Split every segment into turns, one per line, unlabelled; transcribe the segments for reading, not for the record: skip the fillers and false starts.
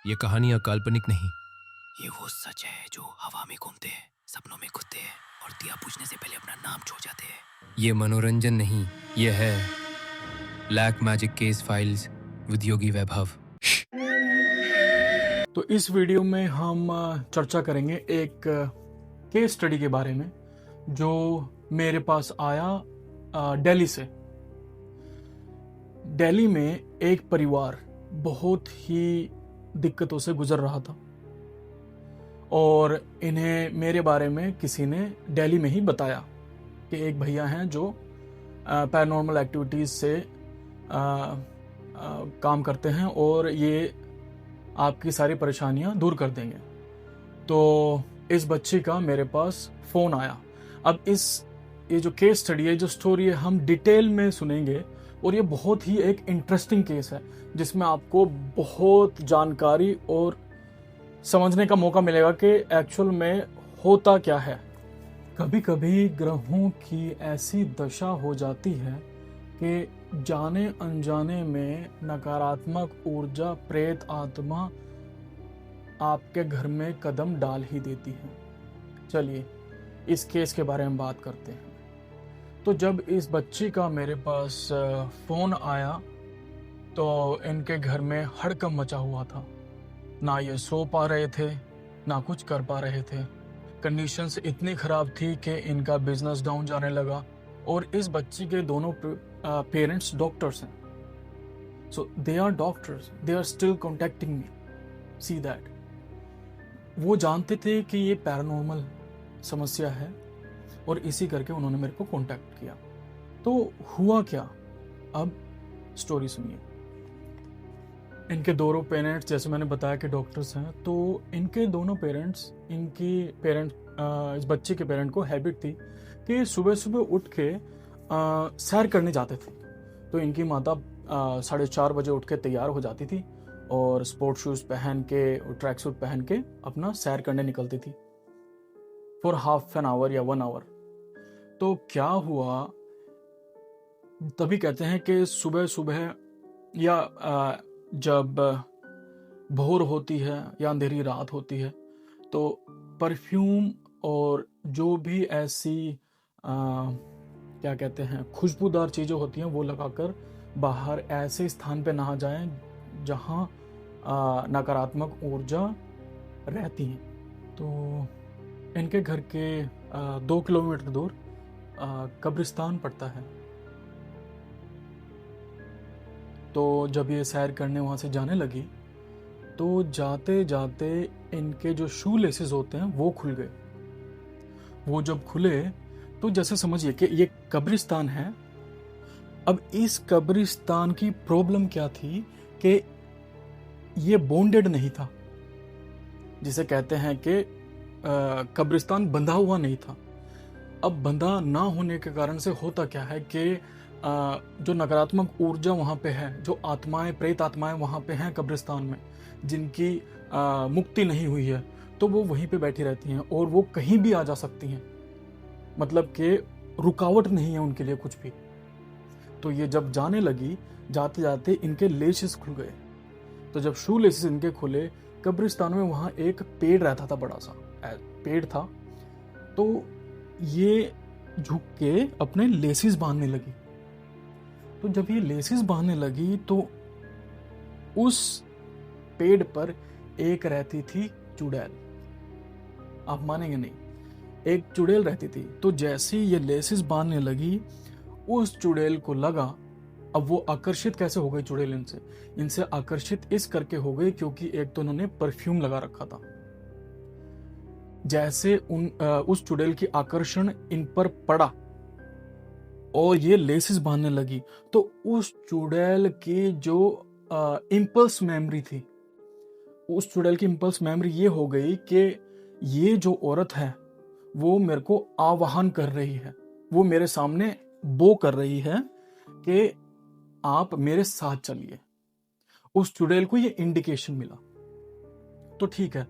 ये कहानियां काल्पनिक नहीं।
ये वो सच है जो हवा में घूमते हैं, सपनों में घुसते हैं और दिया बुझने से पहले अपना नाम छोड़ जाते हैं।
ये मनोरंजन नहीं, ये है black magic case files with Yogi Vaibhav.
तो इस वीडियो में हम चर्चा करेंगे एक केस स्टडी के बारे में जो मेरे पास आया दिल्ली से। दिल्ली में एक परिवार बहुत ही दिक्कतों से गुजर रहा था और इन्हें मेरे बारे में किसी ने दिल्ली में ही बताया कि एक भैया हैं जो पैरानॉर्मल एक्टिविटीज़ से काम करते हैं और ये आपकी सारी परेशानियां दूर कर देंगे। तो इस बच्चे का मेरे पास फ़ोन आया। अब ये जो केस स्टडी है, जो स्टोरी है, हम डिटेल में सुनेंगे और ये बहुत ही एक इंटरेस्टिंग केस है जिसमें आपको बहुत जानकारी और समझने का मौका मिलेगा कि एक्चुअल में होता क्या है। कभी कभी ग्रहों की ऐसी दशा हो जाती है कि जाने अनजाने में नकारात्मक ऊर्जा, प्रेत आत्मा आपके घर में कदम डाल ही देती है। चलिए इस केस के बारे में बात करते हैं। तो जब इस बच्ची का मेरे पास फ़ोन आया तो इनके घर में हड़कंप मचा हुआ था। ना ये सो पा रहे थे, ना कुछ कर पा रहे थे। कंडीशंस इतनी ख़राब थी कि इनका बिजनेस डाउन जाने लगा और इस बच्ची के दोनों पेरेंट्स डॉक्टर्स हैं। So they are doctors, they are still contacting me, see that. वो जानते थे कि ये पैरानॉर्मल समस्या है और इसी करके उन्होंने मेरे को कांटेक्ट किया। तो हुआ क्या, अब स्टोरी सुनिए। इनके दोनों पेरेंट्स, जैसे मैंने बताया कि डॉक्टर्स हैं, तो इनके दोनों पेरेंट्स, इस बच्चे के पेरेंट को हैबिट थी कि सुबह सुबह उठ के सैर करने जाते थे। तो इनकी माता 4:30 बजे उठ के तैयार हो जाती थी और स्पोर्ट शूज़ पहन के और ट्रैक सूट पहन के अपना सैर करने निकलती थी फॉर हाफ एन आवर या 1 आवर। तो क्या हुआ, तभी कहते हैं कि सुबह सुबह या जब भोर होती है या अंधेरी रात होती है तो परफ्यूम और जो भी ऐसी क्या कहते हैं खुशबूदार चीज़ें होती हैं वो लगाकर बाहर ऐसे स्थान पे ना जाएं जहां नकारात्मक ऊर्जा रहती है। तो इनके घर के 2 किलोमीटर दूर कब्रिस्तान पड़ता है। तो जब ये सैर करने वहाँ से जाने लगी तो जाते जाते इनके जो शू लेसेस होते हैं वो खुल गए। वो जब खुले तो जैसे समझिए कि ये कब्रिस्तान है। अब इस कब्रिस्तान की प्रॉब्लम क्या थी कि ये बॉन्डेड नहीं था, जिसे कहते हैं कि कब्रिस्तान बंधा हुआ नहीं था। अब बंधा ना होने के कारण से होता क्या है कि जो नकारात्मक ऊर्जा वहाँ पे है, जो आत्माएं, प्रेत आत्माएं वहाँ पे हैं कब्रिस्तान में, जिनकी मुक्ति नहीं हुई है, तो वो वहीं पे बैठी रहती हैं और वो कहीं भी आ जा सकती हैं। मतलब कि रुकावट नहीं है उनके लिए कुछ भी। तो ये जब जाने लगी, जाते जाते इनके लेसेस खुल गए। तो जब शू लेसेस इनके खुले, कब्रिस्तान में वहाँ एक पेड़ रहता था, बड़ा सा पेड़ था। तो ये झुक के अपने लेसेस बांधने लगी। तो जब ये लेसेस बांधने लगी तो उस पेड़ पर एक रहती थी चुड़ैल। आप मानेंगे नहीं, एक चुड़ैल रहती थी। तो जैसे ये लेसेस बांधने लगी, उस चुड़ैल को लगा, अब वो आकर्षित कैसे हो गई चुड़ैल इनसे आकर्षित इस करके हो गई क्योंकि एक तो उन्होंने परफ्यूम लगा रखा था। जैसे उस चुड़ैल की आकर्षण इन पर पड़ा और ये लेसेस बांधने लगी, तो उस चुड़ैल की जो इम्पल्स मेमोरी थी, उस चुड़ैल की इम्पल्स मेमोरी ये हो गई कि ये जो औरत है वो मेरे को आवाहन कर रही है, वो मेरे सामने बो कर रही है कि आप मेरे साथ चलिए। उस चुड़ैल को ये इंडिकेशन मिला। तो ठीक है,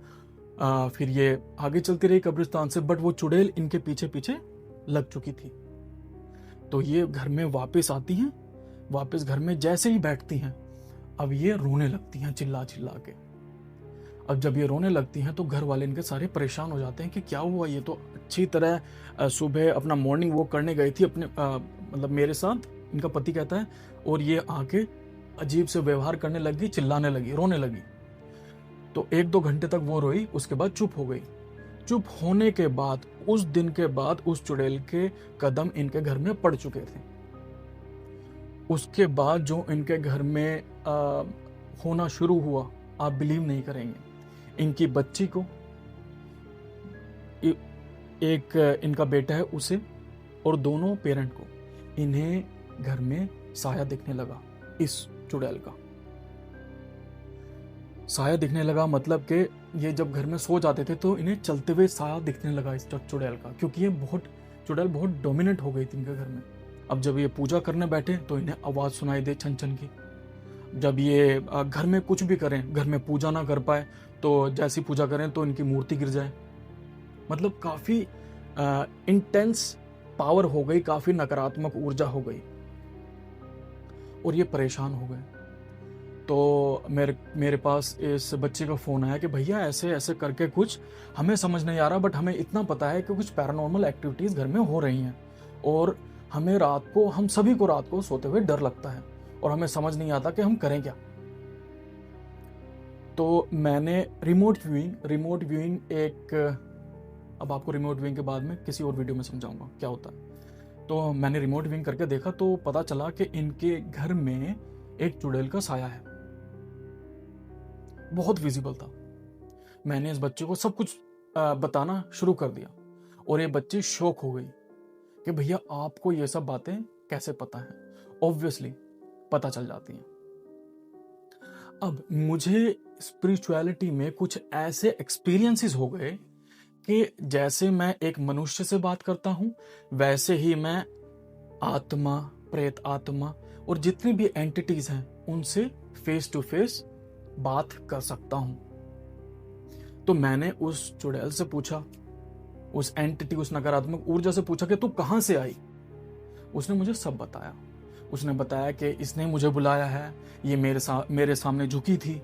फिर ये आगे चलती रही कब्रिस्तान से, बट वो चुड़ैल इनके पीछे पीछे लग चुकी थी। तो ये घर में वापस आती हैं, वापस घर में जैसे ही बैठती हैं, अब ये रोने लगती हैं चिल्ला चिल्ला के। अब जब ये रोने लगती हैं तो घर वाले इनके सारे परेशान हो जाते हैं कि क्या हुआ, ये तो अच्छी तरह सुबह अपना मॉर्निंग वॉक करने गई थी अपने मतलब मेरे साथ, इनका पति कहता है, और ये आके अजीब से व्यवहार करने लगी, चिल्लाने लगी, रोने लगी। तो 1-2 घंटे तक वो रोई, उसके बाद चुप हो गई। चुप होने के बाद उस दिन के बाद उस चुड़ैल के कदम इनके घर में पड़ चुके थे। उसके बाद जो इनके घर में होना शुरू हुआ, आप बिलीव नहीं करेंगे। इनकी बच्ची को, एक इनका बेटा है उसे, और दोनों पेरेंट को, इन्हें घर में साया दिखने लगा इस चुड़ैल का। साया दिखने लगा मतलब कि ये जब घर में सो जाते थे तो इन्हें चलते हुए साया दिखने लगा इस चुड़ैल का, क्योंकि ये चुड़ैल बहुत डोमिनेंट हो गई थी इनके घर में। अब जब ये पूजा करने बैठे तो इन्हें आवाज सुनाई दे छन छन की। जब ये घर में कुछ भी करें, घर में पूजा ना कर पाए तो जैसी पूजा करें तो इनकी मूर्ति गिर जाए। मतलब काफी इंटेंस पावर हो गई, काफी नकारात्मक ऊर्जा हो गई, और ये परेशान हो गए। तो मेरे पास इस बच्चे का फोन आया कि भैया ऐसे ऐसे करके कुछ हमें समझ नहीं आ रहा, बट हमें इतना पता है कि कुछ पैरानॉर्मल एक्टिविटीज घर में हो रही हैं, और हमें हम सभी को रात को सोते हुए डर लगता है, और हमें समझ नहीं आता कि हम करें क्या। तो मैंने रिमोट व्यूइंग अब आपको रिमोट व्यूइंग के बाद में किसी और वीडियो में समझाऊंगा क्या होता है। तो मैंने रिमोट व्यूइंग करके देखा तो पता चला कि इनके घर में एक चुड़ैल का साया है, बहुत विजिबल था। मैंने इस बच्चे को सब कुछ बताना शुरू कर दिया, और ये बच्ची शॉक हो गई कि भैया आपको ये सब बातें कैसे पता है। ऑब्वियसली पता चल जाती हैं। अब मुझे स्पिरिचुअलिटी में कुछ ऐसे एक्सपीरियंसेस हो गए कि जैसे मैं एक मनुष्य से बात करता हूं, वैसे ही मैं आत्मा, प्रेत आत्मा और जितनी भी एंटिटीज हैं उनसे फेस टू फेस बात कर सकता हूं। तो मैंने उस चुड़ैल से पूछा, उस एंटिटी, उस नकारात्मक ऊर्जा से पूछा कि तू कहां से आई। उसने मुझे सब बताया। उसने बताया कि इसने मुझे बुलाया है, ये मेरे सामने झुकी थी,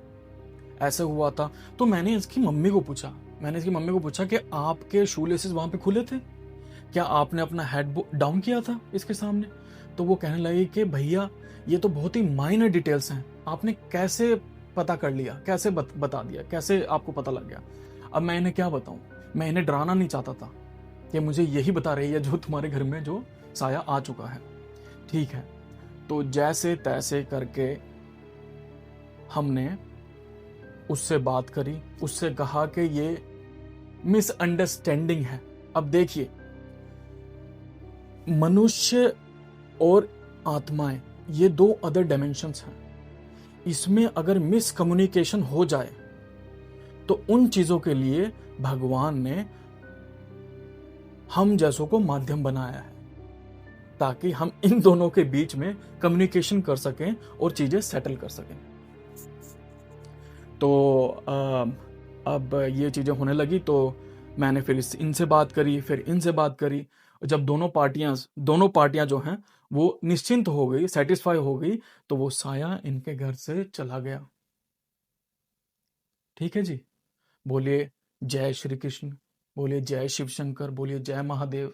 ऐसे हुआ था। तो मैंने इसकी मम्मी को पूछा कि आपके शूलेसेस वहां पे खुले थे क्या, आपने अपना हेड डाउन किया था इसके सामने। तो वो कहने लगी कि भैया ये तो बहुत ही माइनर डिटेल्स हैं, आपने कैसे पता कर लिया, कैसे बता दिया, कैसे आपको पता लग गया। अब मैं इन्हें क्या बताऊं, मैं इन्हें डराना नहीं चाहता था कि मुझे यही बता रही है जो तुम्हारे घर में जो साया आ चुका है। ठीक है, तो जैसे तैसे करके हमने उससे बात करी, उससे कहा कि ये मिसअंडरस्टैंडिंग है। अब देखिए, मनुष्य और आत्माएं ये दो अदर डायमेंशंस हैं। इसमें अगर मिसकम्युनिकेशन हो जाए तो उन चीजों के लिए भगवान ने हम जैसों को माध्यम बनाया है, ताकि हम इन दोनों के बीच में कम्युनिकेशन कर सकें और चीजें सेटल कर सकें। तो अब ये चीजें होने लगी तो मैंने फिर इनसे बात करी, फिर इनसे बात करी। जब दोनों पार्टियां जो हैं वो निश्चिंत हो गई, सेटिस्फाई हो गई, तो वो साया इनके घर से चला गया। ठीक है जी, बोलिए जय श्री कृष्ण, बोलिए जय शिव शंकर, बोलिए जय महादेव।